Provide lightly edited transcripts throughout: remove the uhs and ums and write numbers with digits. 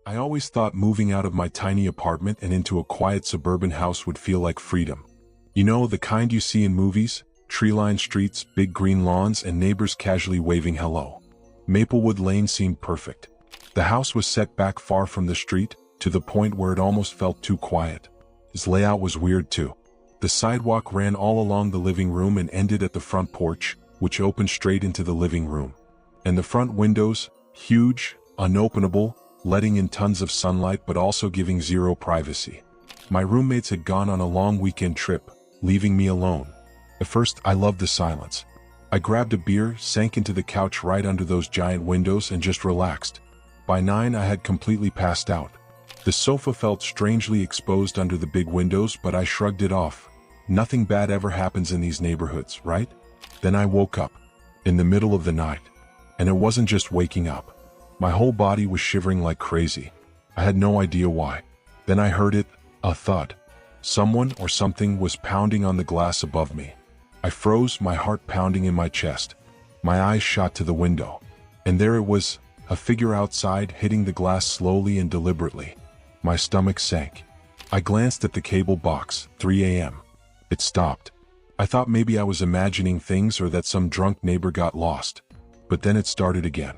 I always thought moving out of my tiny apartment and into a quiet suburban house would feel like freedom. You know, the kind you see in movies, tree-lined streets, big green lawns, and neighbors casually waving hello. Maplewood Lane seemed perfect. The house was set back far from the street, to the point where it almost felt too quiet. Its layout was weird too. The sidewalk ran all along the living room and ended at the front porch, which opened straight into the living room. And the front windows, huge, unopenable, letting in tons of sunlight but also giving zero privacy. My roommates had gone on a long weekend trip, leaving me alone. At first, I loved the silence. I grabbed a beer, sank into the couch right under those giant windows and just relaxed. By 9, I had completely passed out. The sofa felt strangely exposed under the big windows, but I shrugged it off. Nothing bad ever happens in these neighborhoods, right? Then I woke up, in the middle of the night. And it wasn't just waking up. My whole body was shivering like crazy. I had no idea why. Then I heard it, a thud. Someone or something was pounding on the glass above me. I froze, my heart pounding in my chest. My eyes shot to the window. And there it was, a figure outside hitting the glass slowly and deliberately. My stomach sank. I glanced at the cable box, 3 a.m. It stopped. I thought maybe I was imagining things or that some drunk neighbor got lost. But then it started again.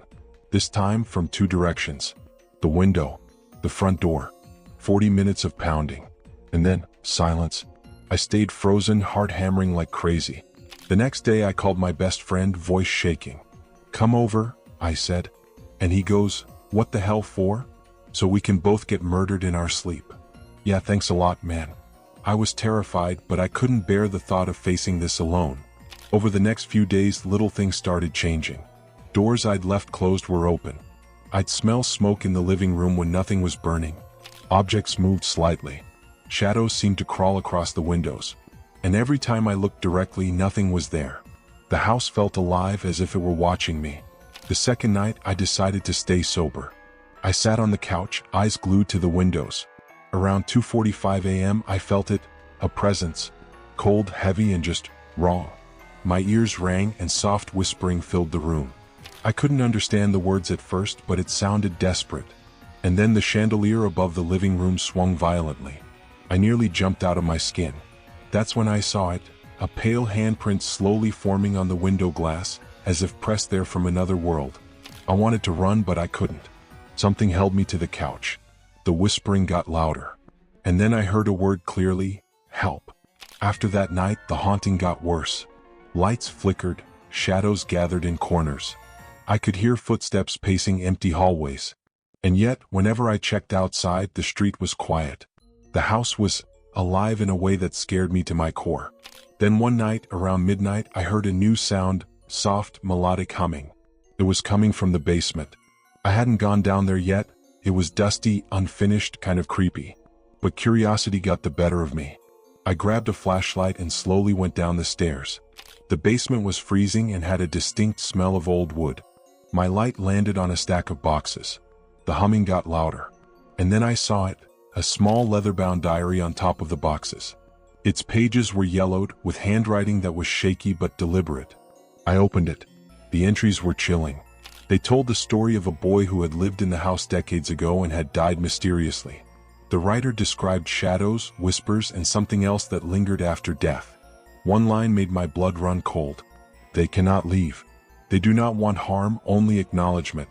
This time from 2 directions. The window, the front door. 40 minutes of pounding. And then, silence. I stayed frozen, heart hammering like crazy. The next day I called my best friend, voice shaking. "Come over," I said. And he goes, "What the hell for?" "So we can both get murdered in our sleep." "Yeah, thanks a lot, man." I was terrified, but I couldn't bear the thought of facing this alone. Over the next few days, little things started changing. Doors I'd left closed were open. I'd smell smoke in the living room when nothing was burning. Objects moved slightly. Shadows seemed to crawl across the windows. And every time I looked directly, nothing was there. The house felt alive as if it were watching me. The second night, I decided to stay sober. I sat on the couch, eyes glued to the windows. Around 2:45 a.m., I felt it, a presence. Cold, heavy, and just wrong. My ears rang and soft whispering filled the room. I couldn't understand the words at first, but it sounded desperate. And then the chandelier above the living room swung violently. I nearly jumped out of my skin. That's when I saw it, a pale handprint slowly forming on the window glass, as if pressed there from another world. I wanted to run, but I couldn't. Something held me to the couch. The whispering got louder. And then I heard a word clearly, "Help." After that night, the haunting got worse. Lights flickered, shadows gathered in corners. I could hear footsteps pacing empty hallways. And yet, whenever I checked outside, the street was quiet. The house was alive in a way that scared me to my core. Then one night, around midnight, I heard a new sound, soft, melodic humming. It was coming from the basement. I hadn't gone down there yet. It was dusty, unfinished, kind of creepy. But curiosity got the better of me. I grabbed a flashlight and slowly went down the stairs. The basement was freezing and had a distinct smell of old wood. My light landed on a stack of boxes. The humming got louder. And then I saw it, a small leather-bound diary on top of the boxes. Its pages were yellowed, with handwriting that was shaky but deliberate. I opened it. The entries were chilling. They told the story of a boy who had lived in the house decades ago and had died mysteriously. The writer described shadows, whispers, and something else that lingered after death. One line made my blood run cold. "They cannot leave. They do not want harm, only acknowledgement.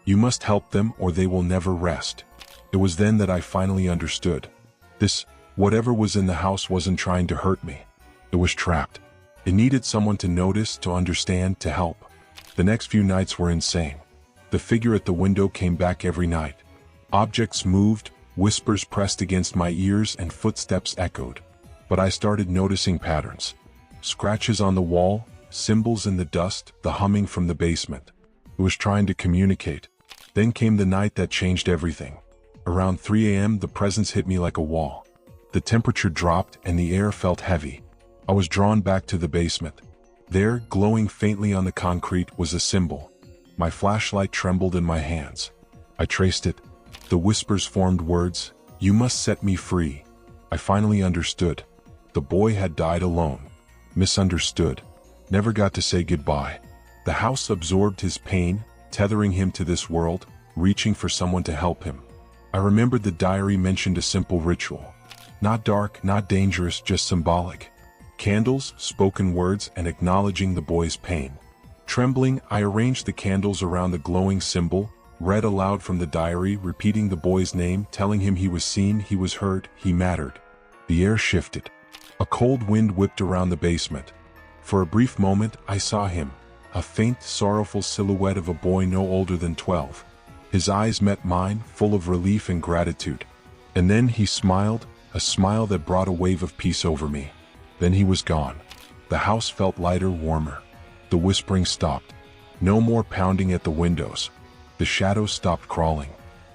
You must help them or they will never rest." It was then that I finally understood. This, whatever was in the house, wasn't trying to hurt me. It was trapped. It needed someone to notice, to understand, to help. The next few nights were insane. The figure at the window came back every night. Objects moved, whispers pressed against my ears, and footsteps echoed. But I started noticing patterns. Scratches on the wall, symbols in the dust, the humming from the basement. It was trying to communicate. Then came the night that changed everything. Around 3 a.m., the presence hit me like a wall. The temperature dropped and the air felt heavy. I was drawn back to the basement. There, glowing faintly on the concrete, was a symbol. My flashlight trembled in my hands. I traced it. The whispers formed words, "You must set me free." I finally understood. The boy had died alone. Misunderstood. Never got to say goodbye. The house absorbed his pain, tethering him to this world, reaching for someone to help him. I remembered the diary mentioned a simple ritual. Not dark, not dangerous, just symbolic. Candles, spoken words, and acknowledging the boy's pain. Trembling, I arranged the candles around the glowing symbol, read aloud from the diary, repeating the boy's name, telling him he was seen, he was heard, he mattered. The air shifted. A cold wind whipped around the basement. For a brief moment, I saw him, a faint, sorrowful silhouette of a boy no older than 12. His eyes met mine, full of relief and gratitude. And then he smiled, a smile that brought a wave of peace over me. Then he was gone. The house felt lighter, warmer. The whispering stopped. No more pounding at the windows. The shadows stopped crawling.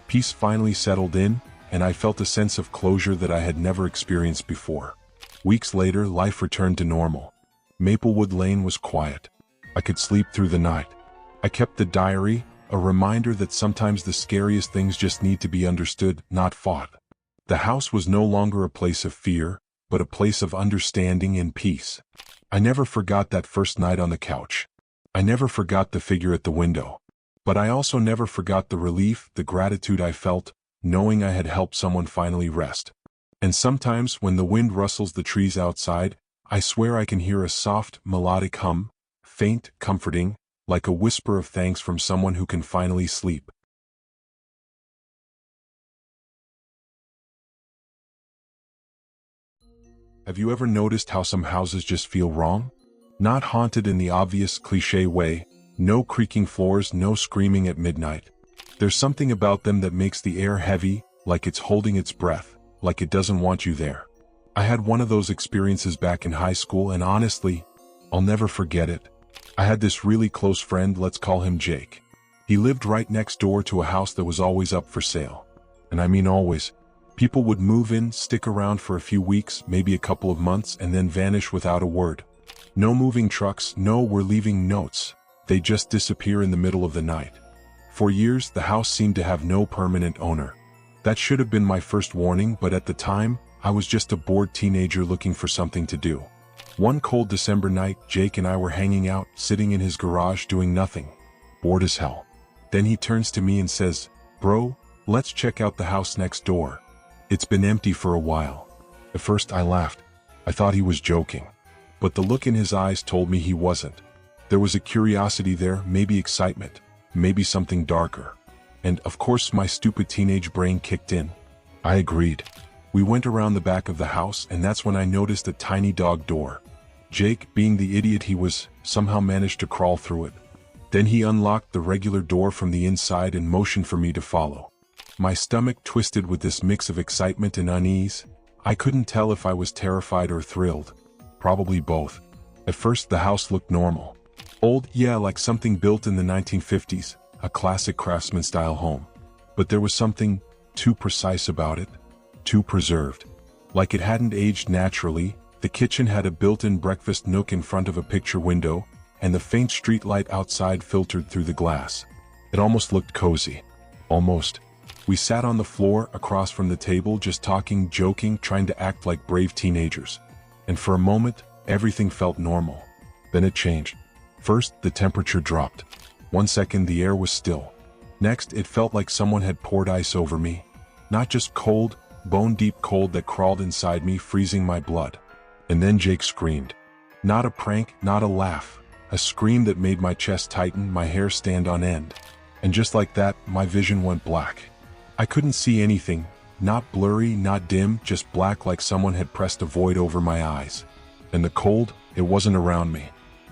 Peace finally settled in, and I felt a sense of closure that I had never experienced before. Weeks later, life returned to normal. Maplewood Lane was quiet. I could sleep through the night. I kept the diary, a reminder that sometimes the scariest things just need to be understood, not fought. The house was no longer a place of fear, but a place of understanding and peace. I never forgot that first night on the couch. I never forgot the figure at the window. But I also never forgot the relief, the gratitude I felt, knowing I had helped someone finally rest. And sometimes, when the wind rustles the trees outside, I swear I can hear a soft, melodic hum, faint, comforting, like a whisper of thanks from someone who can finally sleep. Have you ever noticed how some houses just feel wrong? Not haunted in the obvious cliché way, no creaking floors, no screaming at midnight. There's something about them that makes the air heavy, like it's holding its breath, like it doesn't want you there. I had one of those experiences back in high school, and honestly, I'll never forget it. I had this really close friend, let's call him Jake. He lived right next door to a house that was always up for sale. And I mean always. People would move in, stick around for a few weeks, maybe a couple of months, and then vanish without a word. No moving trucks, no "we're leaving" notes. They just disappear in the middle of the night. For years, the house seemed to have no permanent owner. That should have been my first warning, but at the time, I was just a bored teenager looking for something to do. One cold December night, Jake and I were hanging out, sitting in his garage doing nothing. Bored as hell. Then he turns to me and says, "Bro, let's check out the house next door. It's been empty for a while." At first I laughed. I thought he was joking. But the look in his eyes told me he wasn't. There was a curiosity there, maybe excitement, maybe something darker. And of course my stupid teenage brain kicked in. I agreed. We went around the back of the house, and that's when I noticed a tiny dog door. Jake, being the idiot he was, somehow managed to crawl through it. Then he unlocked the regular door from the inside and motioned for me to follow. My stomach twisted with this mix of excitement and unease. I couldn't tell if I was terrified or thrilled. Probably both. At first the house looked normal. Old, yeah, like something built in the 1950s, a classic craftsman-style home. But there was something too precise about it, too preserved. Like it hadn't aged naturally. The kitchen had a built-in breakfast nook in front of a picture window, and the faint street light outside filtered through the glass. It almost looked cozy. Almost. We sat on the floor across from the table, just talking, joking, trying to act like brave teenagers. And for a moment, everything felt normal. Then it changed. First, the temperature dropped. 1 second the air was still. Next, it felt like someone had poured ice over me. Not just cold, bone-deep cold that crawled inside me, freezing my blood. And then Jake screamed. Not a prank, not a laugh. A scream that made my chest tighten, my hair stand on end. And just like that, my vision went black. I couldn't see anything. Not blurry, not dim, just black, like someone had pressed a void over my eyes. And the cold, it wasn't around me.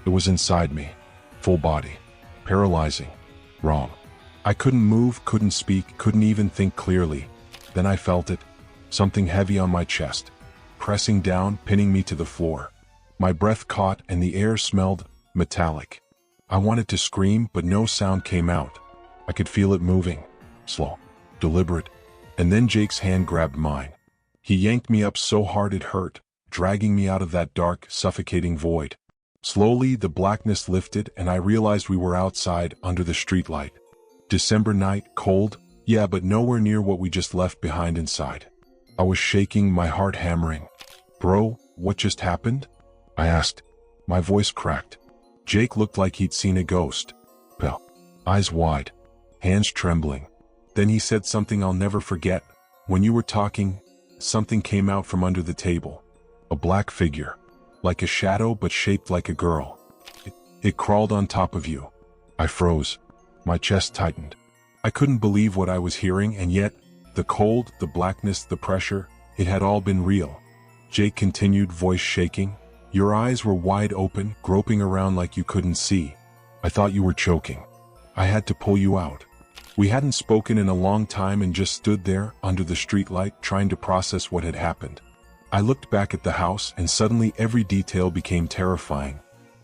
It was inside me. Full body. Paralyzing. Wrong. I couldn't move, couldn't speak, couldn't even think clearly. Then I felt it. Something heavy on my chest. Pressing down, pinning me to the floor. My breath caught and the air smelled metallic. I wanted to scream, but no sound came out. I could feel it moving. Slow. Deliberate. And then Jake's hand grabbed mine. He yanked me up so hard it hurt, dragging me out of that dark, suffocating void. Slowly, the blackness lifted and I realized we were outside, under the streetlight. December night, cold, yeah, but nowhere near what we just left behind inside. I was shaking, my heart hammering. "Bro, what just happened?" I asked. My voice cracked. Jake looked like he'd seen a ghost. Pale. Eyes wide. Hands trembling. Then he said something I'll never forget. When you were talking, something came out from under the table. A black figure. Like a shadow but shaped like a girl. It crawled on top of you. I froze. My chest tightened. I couldn't believe what I was hearing, and yet, the cold, the blackness, the pressure, it had all been real. Jake continued, voice shaking. Your eyes were wide open, groping around like you couldn't see. I thought you were choking. I had to pull you out. We hadn't spoken in a long time and just stood there, under the streetlight, trying to process what had happened. I looked back at the house and suddenly every detail became terrifying.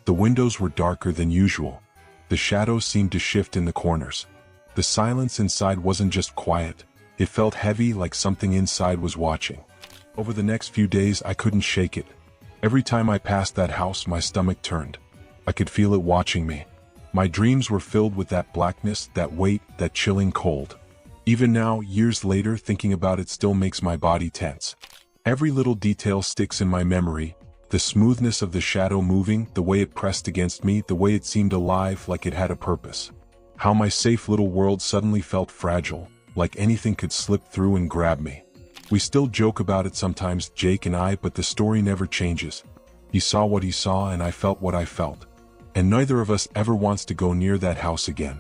The windows were darker than usual. The shadows seemed to shift in the corners. The silence inside wasn't just quiet. It felt heavy, like something inside was watching. Over the next few days, I couldn't shake it. Every time I passed that house, my stomach turned. I could feel it watching me. My dreams were filled with that blackness, that weight, that chilling cold. Even now, years later, thinking about it still makes my body tense. Every little detail sticks in my memory. The smoothness of the shadow moving, the way it pressed against me, the way it seemed alive, like it had a purpose. How my safe little world suddenly felt fragile, like anything could slip through and grab me. We still joke about it sometimes, Jake and I, but the story never changes. He saw what he saw and I felt what I felt. And neither of us ever wants to go near that house again.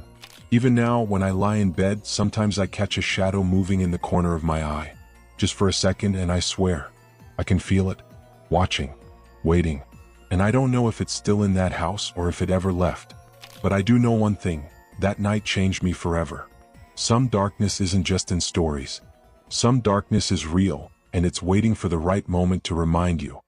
Even now, when I lie in bed, sometimes I catch a shadow moving in the corner of my eye. Just for a second, and I swear, I can feel it, watching, waiting. And I don't know if it's still in that house or if it ever left. But I do know one thing, that night changed me forever. Some darkness isn't just in stories. Some darkness is real, and it's waiting for the right moment to remind you.